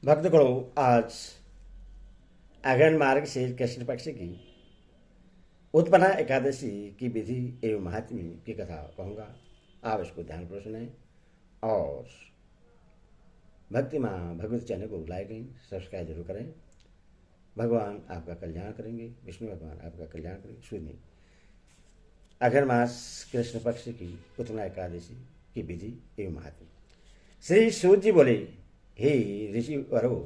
भक्तगणों, आज अग्रहण मार्ग से कृष्ण पक्ष की उत्पन्ना एकादशी की विधि एवं महात्म्य की कथा कहूँगा। आप इसको ध्यानपूर्वक सुनें और भक्ति माँ भगवत चैनल को लाइक सब्सक्राइब जरूर करें। भगवान आपका कल्याण करेंगे, विष्णु भगवान आपका कल्याण करेंगे। सुनिए अग्रहण मास कृष्ण पक्ष की उत्पन्ना एकादशी की विधि एवं महात्म्य। श्री सूत जी बोले, हे ऋषि वरो,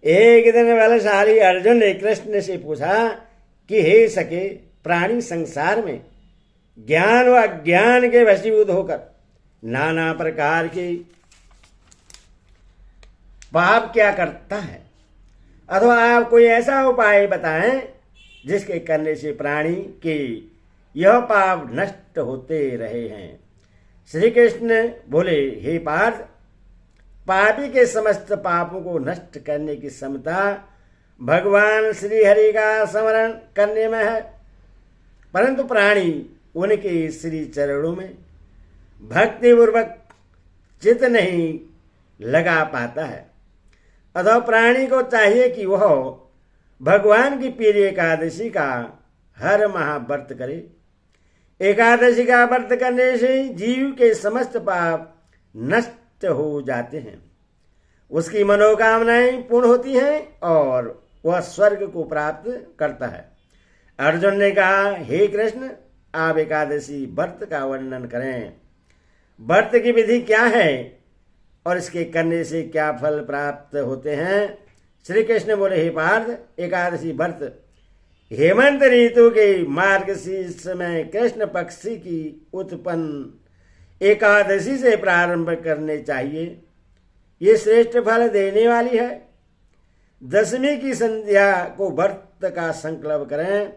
एक दिन बलशाली अर्जुन ने कृष्ण से पूछा कि हे सके, प्राणी संसार में ज्ञान व अज्ञान के वशीभूत होकर नाना प्रकार के पाप क्या करता है, अथवा आप कोई ऐसा उपाय बताएं जिसके करने से प्राणी के यह पाप नष्ट होते रहे हैं। श्री कृष्ण बोले, हे पार्थ, पापी के समस्त पापों को नष्ट करने की क्षमता भगवान श्री हरि का स्मरण करने में है, परंतु प्राणी उनके श्री चरणों में भक्ति पूर्वक चित्त नहीं लगा पाता है। अतः प्राणी को चाहिए कि वह भगवान की प्रिय एकादशी का हर माह व्रत करे। एकादशी का व्रत करने से जीव के समस्त पाप नष्ट हो जाते हैं, उसकी मनोकामनाएं पूर्ण होती हैं और वह स्वर्ग को प्राप्त करता है। अर्जुन ने कहा, हे कृष्ण, आप एकादशी व्रत का वर्णन करें। व्रत की विधि क्या है और इसके करने से क्या फल प्राप्त होते हैं? श्री कृष्ण बोले, हे पार्थ, एकादशी व्रत हेमंत ऋतु के मार्गशीर्ष में कृष्ण पक्ष की उत्पन्न एकादशी से प्रारंभ करने चाहिए। ये श्रेष्ठ फल देने वाली है। दशमी की संध्या को व्रत का संकल्प करें।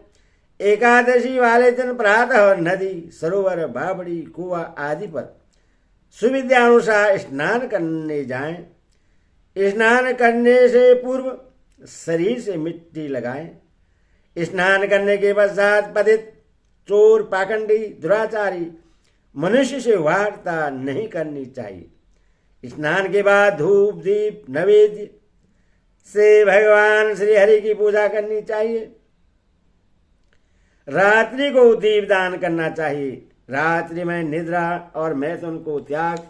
एकादशी वाले दिन प्रातः नदी, सरोवर, बावड़ी, कुआं आदि पर सुविद्यानुसार स्नान करने जाएं। स्नान करने से पूर्व शरीर से मिट्टी लगाएं। स्नान करने के पश्चात पतित, चोर, पाखंडी, दुराचारी मनुष्य से वार्ता नहीं करनी चाहिए। स्नान के बाद धूप, दीप, नैवेद्य से भगवान श्री हरि की पूजा करनी चाहिए। रात्रि को दीपदान करना चाहिए। रात्रि में निद्रा और मैथुन को त्याग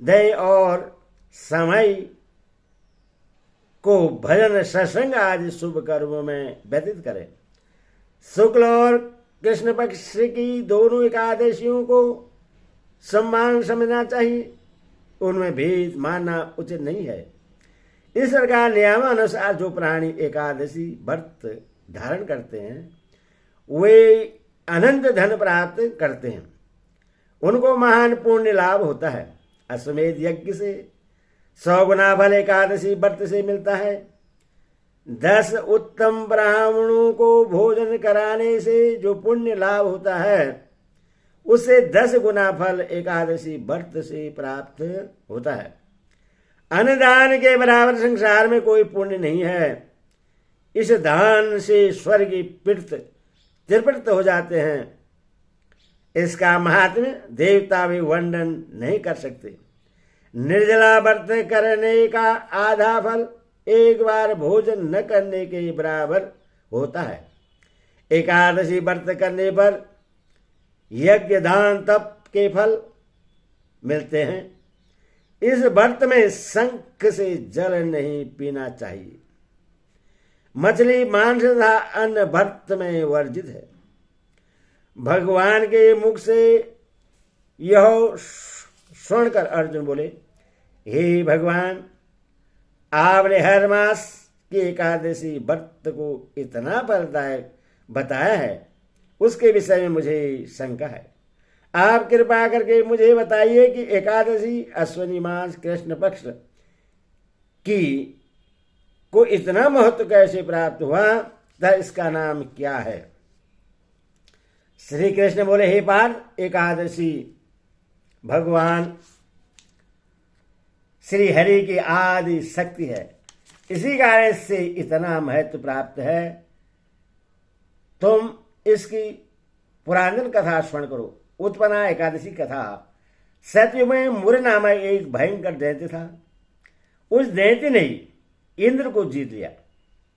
दें और समय को भजन, सत्संग आदि शुभ कर्मों में व्यतीत करें। शुक्ल और कृष्ण पक्ष की दोनों एकादशियों को सम्मान समझना चाहिए, उनमें भेद मानना उचित नहीं है। इस प्रकार नियमानुसार जो प्राणी एकादशी व्रत धारण करते हैं वे अनंत धन प्राप्त करते हैं, उनको महान पुण्य लाभ होता है। अश्वमेध यज्ञ से 100 गुना फल एकादशी व्रत से मिलता है। 10 उत्तम ब्राह्मणों को भोजन कराने से जो पुण्य लाभ होता है उससे 10 गुना फल एकादशी व्रत से प्राप्त होता है। अन्नदान के बराबर संसार में कोई पुण्य नहीं है। इस दान से स्वर्गीय पीड़ित तृप्त हो जाते हैं। इसका महात्म्य देवता भी वर्णन नहीं कर सकते। निर्जला व्रत करने का आधा फल एक बार भोजन न करने के बराबर होता है। एकादशी व्रत करने पर यज्ञ, दान, तप के फल मिलते हैं। इस व्रत में शंख से जल नहीं पीना चाहिए। मछली, मांस तथा अन्न व्रत में वर्जित है। भगवान के मुख से यह सुनकर अर्जुन बोले, हे भगवान, आपने हर मास की एकादशी व्रत को इतना फलदायक बताया है, उसके विषय में मुझे शंका है। आप कृपा करके मुझे बताइए कि एकादशी अश्विनी मास कृष्ण पक्ष की को इतना महत्व कैसे प्राप्त हुआ तथा इसका नाम क्या है? श्री कृष्ण बोले, हे पार्थ, एकादशी भगवान श्री हरि की आदि शक्ति है, इसी कारण से इतना महत्व प्राप्त है। तुम इसकी पुरातन कथा स्मरण करो। उत्पन्ना एकादशी कथा। सत्युग में मुर नामक एक भयंकर दैत्य था। उस दैत्य ने इंद्र को जीत लिया।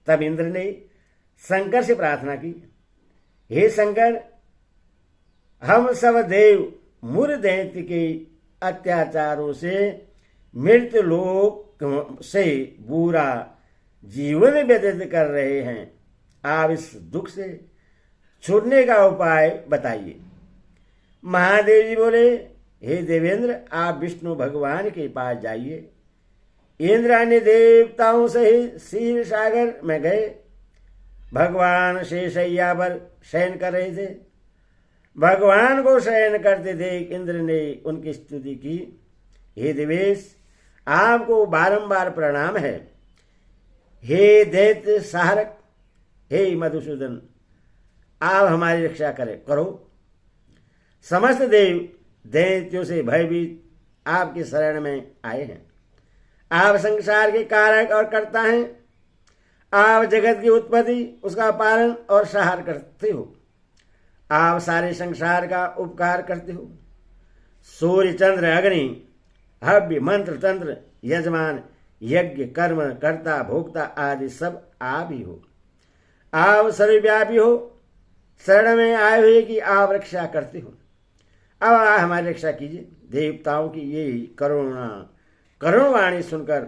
तब इंद्र ने शंकर से प्रार्थना की, हे शंकर, हम सब देव मुर दैत्य के अत्याचारों से मृत्यु लोक से बुरा जीवन व्यतीत कर रहे हैं। आप इस दुख से छूटने का उपाय बताइए। महादेव जी बोले, हे देवेंद्र, आप विष्णु भगवान के पास जाइए। इंद्र अन्य देवताओं सहित क्षीर सागर में गए। भगवान शेषैया पर शयन कर रहे थे। भगवान को शयन करते देख इंद्र ने उनकी स्तुति की, हे देवेश, आपको बारंबार प्रणाम है। हे दैत्य सहारक, हे मधुसूदन, आप हमारी रक्षा करो। समस्त देव दैत्यों से भयभीत आपकी शरण में आए हैं। आप संसार के कारक और कर्ता हैं। आप जगत की उत्पत्ति, उसका पालन और संहार करते हो। आप सारे संसार का उपकार करते हो। सूर्य, चंद्र, अग्नि, हव्य, मंत्र, तंत्र, यजमान, यज्ञ, कर्म, कर्ता, भोक्ता आदि सब आप ही हो। आप सर्वव्यापी हो। शरण में आए हुए कि आप रक्षा करते हो। अब आप हमारी रक्षा कीजिए। देवताओं की ये करुण वाणी सुनकर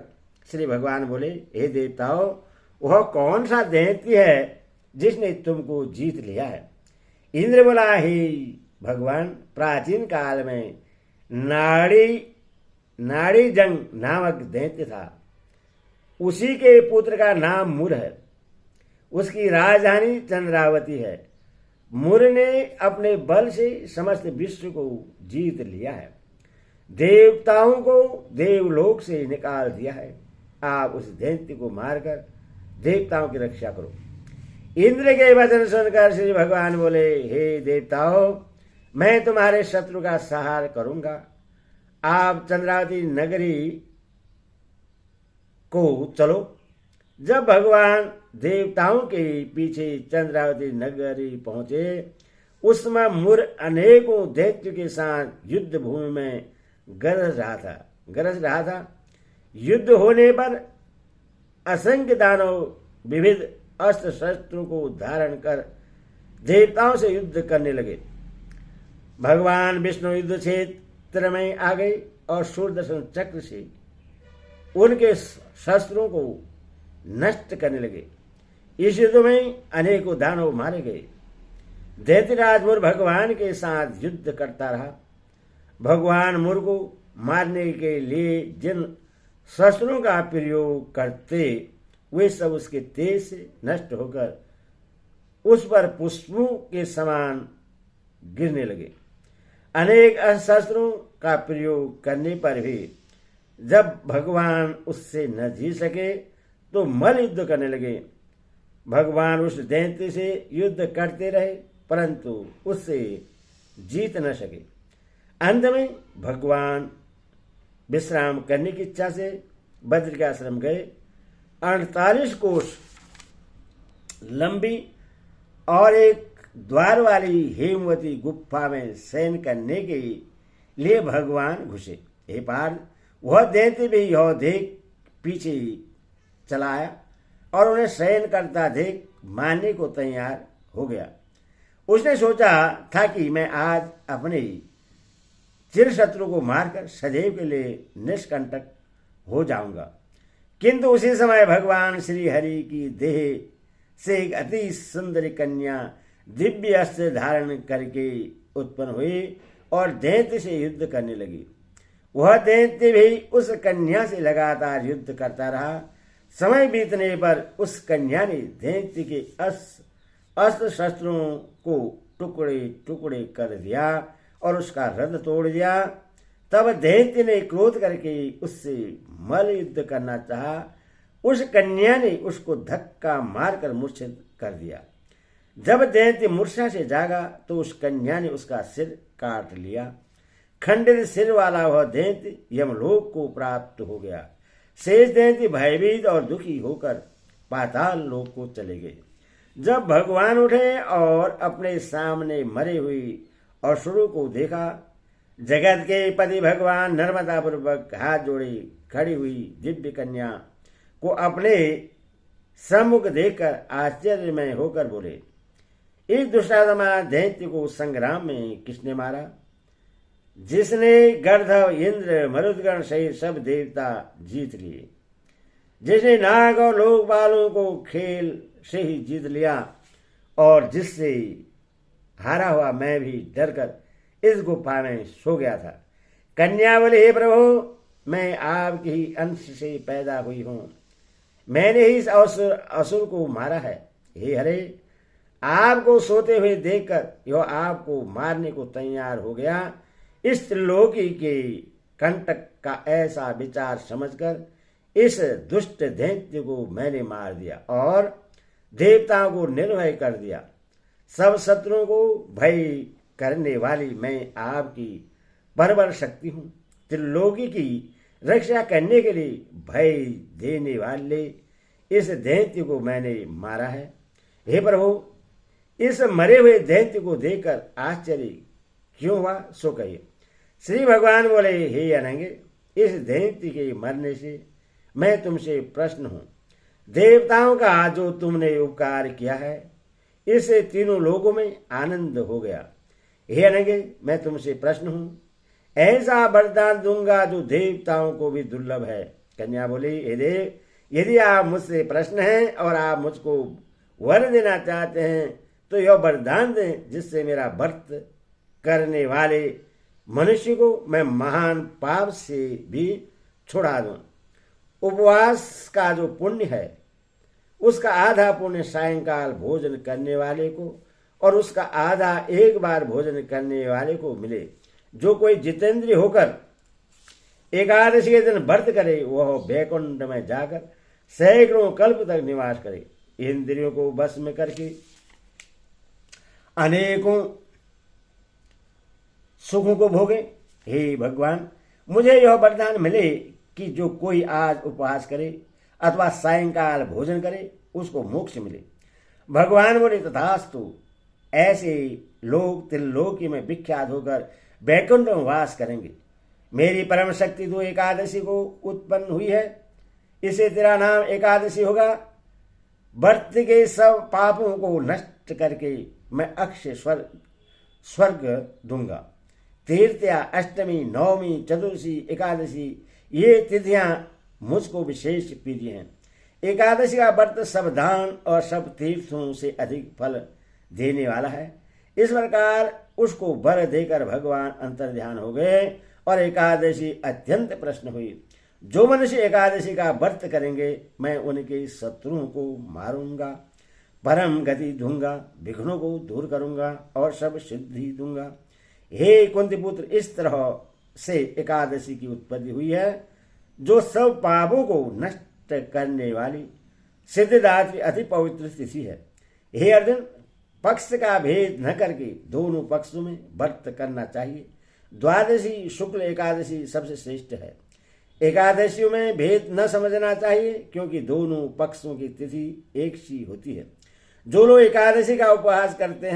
श्री भगवान बोले, हे देवताओं, वह कौन सा दैत्य है जिसने तुमको जीत लिया है? इंद्र बोला, हे भगवान, प्राचीन काल में नाड़ी जंग नामक दैत्य था। उसी के पुत्र का नाम मुर है। उसकी राजधानी चंद्रावती है। मुर ने अपने बल से समस्त विश्व को जीत लिया है। देवताओं को देवलोक से निकाल दिया है। आप उस दैत्य को मारकर देवताओं की रक्षा करो। इंद्र के वचन सुनकर श्री भगवान बोले, हे देवताओं, मैं तुम्हारे शत्रु का संहार करूंगा। आप चंद्रावती नगरी को चलो। जब भगवान देवताओं के पीछे चंद्रावती नगरी पहुंचे, उस समय मुर अनेकों दैत्यों के साथ युद्ध भूमि में गरज रहा था। युद्ध होने पर असंख्य दानव विविध अस्त्र शस्त्रों को धारण कर देवताओं से युद्ध करने लगे। भगवान विष्णु युद्ध क्षेत्र में आ गए और सुदर्शन चक्र से उनके शस्त्रों को नष्ट करने लगे। इस युद्ध में अनेकों दानव मारे गए। दैत्यराज मुर भगवान के साथ युद्ध करता रहा। भगवान मुर को मारने के लिए जिन शस्त्रों का प्रयोग करते, वे सब उसके तेज से नष्ट होकर उस पर पुष्पों के समान गिरने लगे। अनेक शस्त्रों का प्रयोग करने पर भी जब भगवान उससे न जीत सके तो मल युद्ध करने लगे। भगवान उस दैत्य से युद्ध करते रहे, परंतु उससे जीत न सके। अंत में भगवान विश्राम करने की इच्छा से बद्र के आश्रम गए। 48 कोस लंबी और एक द्वार वाली हेमवती गुफा में शयन करने के लिए भगवान घुसे। हे पार्थ, वह दैत्य भी यह देख पीछे चला आया और उन्हें शयन करता देख मारने को तैयार हो गया। उसने सोचा था कि मैं आज अपने चिर शत्रु को मारकर सदैव के लिए निष्कंटक हो जाऊंगा। किंतु उसी समय भगवान श्री हरि की देह से एक अति सुंदर कन्या दिव्य अस्त्र धारण करके उत्पन्न हुई और दैत्य से युद्ध करने लगी। वह दैत्य भी उस कन्या से लगातार युद्ध करता रहा। समय बीतने पर उस कन्या ने दैत्य के अस्त्र शस्त्रों को टुकड़े टुकड़े कर दिया और उसका रथ तोड़ दिया। तब दैत्य ने क्रोध करके उससे मल युद्ध करना चाहा। उस कन्या ने उसको धक्का मारकर मूर्छित कर दिया। जब दैत्य मूर्छा से जागा तो उस कन्या ने उसका सिर काट लिया। खंडित सिर वाला वह दैत्य यमलोक को प्राप्त हो गया। शेष दैत्य भयभीत और दुखी होकर पाताल लोक को चले गए। जब भगवान उठे और अपने सामने मरे हुई असुरों को देखा, जगत के पति भगवान नर्मदा पूर्वक हाथ जोड़े खड़ी हुई दिव्य कन्या को अपने सम्मुख देखकर आश्चर्यमय होकर बोले, इस दुष्टात्मा दैत्य को संग्राम में किसने मारा? जिसने गर्धव, इंद्र, मरुदगण सहित सब देवता जीत लिए, जिसने नाग और लोकपालों को खेल से ही जीत लिया, और जिससे हारा हुआ मैं भी डरकर इस गुफा में सो गया था। कन्या बोले, हे प्रभु, मैं आपके ही अंश से पैदा हुई हूं, मैंने ही इस असुर को मारा है। हे हरे, आपको सोते हुए देखकर यह आपको मारने को तैयार हो गया। इस त्रिलोकी के कंटक का ऐसा विचार समझकर इस दुष्ट दैत्य को मैंने मार दिया और देवताओं को निर्भय कर दिया। सब शत्रुओं को भय करने वाली मैं आपकी परवर शक्ति हूं। त्रिलोकी की रक्षा करने के लिए भय देने वाले इस दैत्य को मैंने मारा है। हे प्रभु, इस मरे हुए दैत्य को देखकर आश्चर्य क्यों हुआ, सो कहिए। श्री भगवान बोले, हे अनंगे, इस दैत्य के मरने से मैं तुमसे प्रश्न हूं। देवताओं का जो तुमने उपकार किया है, इससे तीनों लोगों में आनंद हो गया। हे अनंगे, मैं तुमसे प्रश्न हूं, ऐसा वरदान दूंगा जो देवताओं को भी दुर्लभ है। कन्या बोली, हे देव, यदि आप मुझसे प्रश्न हैं और आप मुझको वर देना चाहते हैं तो यह वरदान दें जिससे मेरा व्रत करने वाले मनुष्य को मैं महान पाप से भी छुड़ा दूं। उपवास का जो पुण्य है उसका आधा पुण्य सायंकाल भोजन करने वाले को और उसका आधा एक बार भोजन करने वाले को मिले। जो कोई जितेंद्रिय होकर एकादशी के दिन व्रत करे वह वैकुंठ में जाकर सैकड़ों कल्प तक निवास करे। इंद्रियों को बस में करके अनेकों सुखों को भोगे। हे भगवान, मुझे यह वरदान मिले कि जो कोई आज उपवास करे अथवा सायंकाल भोजन करे उसको मोक्ष मिले। भगवान बोले, तथास्तु। ऐसे लोग त्रिलोकी में विख्यात होकर वैकुंठ में वास करेंगे। मेरी परम शक्ति तो एकादशी को उत्पन्न हुई है, इसे तेरा नाम एकादशी होगा। व्रत के सब पापों को नष्ट करके मैं अक्षय स्वर्ग दूंगा। तृतीया, अष्टमी, नवमी, चतुर्दशी, एकादशी ये तिथियां मुझको विशेष प्रिय हैं। एकादशी का व्रत सब दान और सब तीर्थों से अधिक फल देने वाला है। इस प्रकार उसको वर देकर भगवान अंतर्ध्यान हो गए और एकादशी अत्यंत प्रसन्न हुई। जो मनुष्य एकादशी का व्रत करेंगे मैं उनके शत्रुओं को मारूंगा, परम गति दूंगा, विघ्नों को दूर करूंगा और सब सिद्धि दूंगा। हे कुंती पुत्र, इस तरह से एकादशी की उत्पत्ति हुई है जो सब पापों को नष्ट करने वाली सिद्धिदात्री अति पवित्र तिथि है। हे अर्जुन, पक्ष का भेद न करके दोनों पक्षों में व्रत करना चाहिए। द्वादशी शुक्ल एकादशी सबसे श्रेष्ठ है। एकादशियों में भेद न समझना चाहिए क्योंकि दोनों पक्षों की तिथि एक सी होती है। जो लोग एकादशी का उपवास करते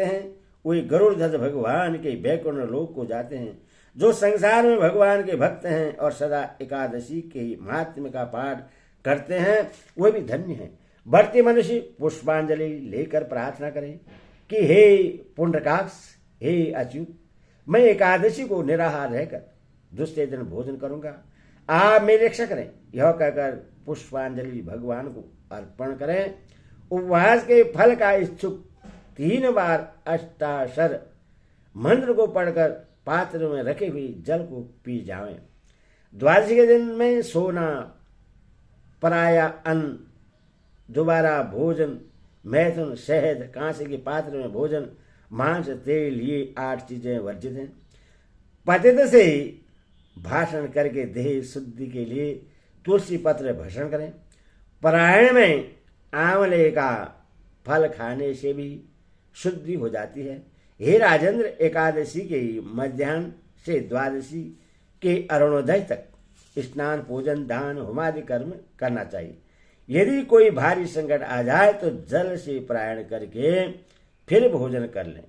हैं वे गरुड़ध्वज भगवान के वैकुंठ लोक को जाते हैं। जो संसार में भगवान के भक्त हैं और सदा एकादशी के महात्म्य का पाठ करते हैं वे भी धन्य हैं। बढ़ते मनुष्य पुष्पांजलि लेकर प्रार्थना करें कि हे पुंडकाक्ष, हे अच्युत, मैं एकादशी को निराहार रहकर दूसरे दिन भोजन करूंगा, आप मेरी रक्षा करें। यह कहकर पुष्पांजलि भगवान को अर्पण करें। उपवास के फल का इच्छुक 3 बार अष्टाक्षर मंत्र को पढ़कर पात्र में रखे हुए जल को पी जावें। द्वादशी के दिन में सोना, पराया अन्न, दोबारा भोजन, मैथुन, शहद, कांसे के पात्र में भोजन, मांस, तेल, ये 8 चीजें वर्जित हैं। पतित से भाषण करके देह शुद्धि के लिए तुलसी पत्र भक्षण करें। परायण में आंवले का फल खाने से भी शुद्धि हो जाती है। हे राजेंद्र, एकादशी के मध्याह्न से द्वादशी के अरुणोदय तक स्नान, पूजन, दान, होमादि कर्म करना चाहिए। यदि कोई भारी संकट आ जाए तो जल से परायण करके फिर भोजन कर लें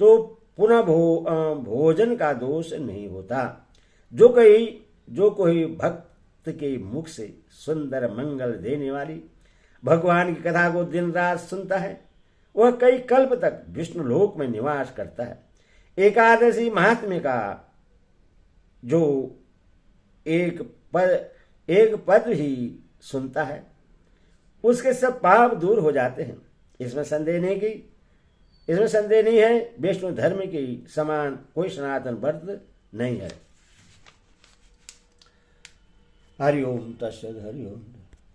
तो पुनः भोजन का दोष नहीं होता। जो कोई भक्त भक्त के मुख से सुंदर मंगल देने वाली भगवान की कथा को दिन रात सुनता है, वह कई कल्प तक विष्णु लोक में निवास करता है। एकादशी महात्म्य का जो एक पद ही सुनता है, उसके सब पाप दूर हो जाते हैं। इसमें संदेह नहीं है, विष्णु धर्म के समान कोई सनातन व्रत नहीं है। हरि ओम तत्सत। हरि ओम।